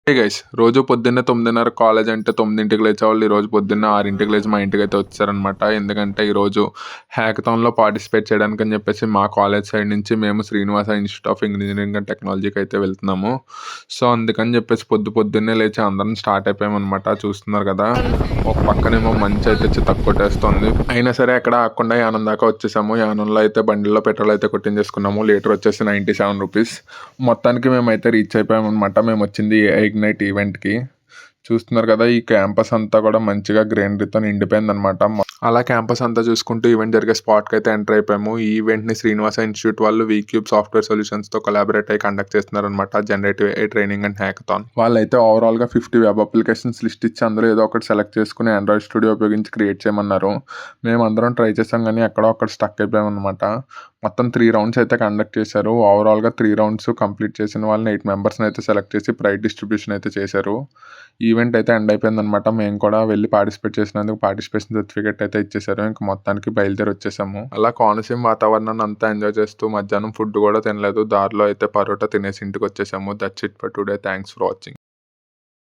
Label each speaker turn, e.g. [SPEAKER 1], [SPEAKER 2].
[SPEAKER 1] Hey guys రోజు పొద్దున్నే 9:30 college అంటే 9కి లేచేవాళ్ళు ఈరోజు పొద్దున్న 6కి లేచి మా ఇంటికైతే వచ్చారనమాట. ఎందుకంటే ఈరోజు హ్యాకథాన్‌లో పార్టిసిపేట్ చేయడానికని చెప్పేసి మా కాలేజ్ సైడ్ నుంచి మేము Srinivasa institute of engineering and టెక్నాలజీకి అయితే వెళ్తున్నాము. సో, అందుకని చెప్పేసి పొద్దున్నే లేచి అందరం స్టార్ట్ అయిపోయామనమాట. చూస్తున్నారు కదా! ఒక పక్కనేమో మంచయితే చితక్కొట్టేస్తుంది. అయినా సరే ఎక్కడ ఆగకుండా యానం దాకా వచ్చేసాము. యానంలో అయితే బండిలో పెట్రోల్ అయితే కొట్టించేసుకున్నాము. లీటర్ వచ్చేసి ₹97. మొత్తానికి మేమైతే రీచ్ అయిపోయామనమాట. మేమొచ్చింది ఇగ్నైట్ ఈవెంట్‌కి. చూస్తున్నారు కదా! ఈ క్యాంపస్ అంతా కూడా మంచిగా గ్రీనరీతో నిండిపోయిందనమాట. అలా క్యాంపస్ అంతా చూసుకుంటూ ఈవెంట్ జరిగే స్పాట్‌కైతే ఎంటర్ అయిపోయాము. ఈ ఈవెంట్‌ని శ్రీనివాస ఇన్‌స్టిట్యూట్ వాళ్ళు వీక్యూబ్ సాఫ్ట్‌వేర్ సొల్యూషన్స్‌తో కొలాబరేట్ అయ్యి కండక్ట్ చేస్తున్నారనమాట. Generative AI training and hackathon. వాళ్ళైతే ఓవరాల్‌గా 50 వెబ్ అప్లికేషన్స్ లిస్ట్ ఇచ్చి అందులో ఏదో ఒకటి సెలెక్ట్ చేసుకొని ఆండ్రాయిడ్ స్టూడియో ఉపయోగించి క్రియేట్ చేయమన్నారు. మేమందరం ట్రై చేసాం గానీ ఎక్కడో అక్కడ స్టక్ అయిపోయామనమాట. మొత్తం 3 రౌండ్స్ అయితే కండక్ట్ చేశారు. ఓవరాల్‌గా 3 రౌండ్స్ కంప్లీట్ చేసిన వాళ్ళని 8 మెంబర్స్‌ని అయితే సెలెక్ట్ చేసి ప్రైజ్ డిస్ట్రిబ్యూషన్ అయితే చేశారు. ఈవెంట్ అయితే ఎండ్ అయిపోయిందనమాట. మేము కూడా వెళ్లి పార్టిసిపేట్ చేసినందుకు పార్టిసిపేషన్ సర్టిఫికేట్ అయితే ఇచ్చేశారు. ఇంక మొత్తానికి బయలుదేరి వచ్చేసాము. అలా కోనసీమ వాతావరణాన్ని అంతా ఎంజాయ్ చేస్తూ మధ్యాహ్నం ఫుడ్ కూడా తినలేదు. దారిలో అయితే పరోటా తినేసి ఇంటికి వచ్చేసాము. That's it for today. Thanks for watching.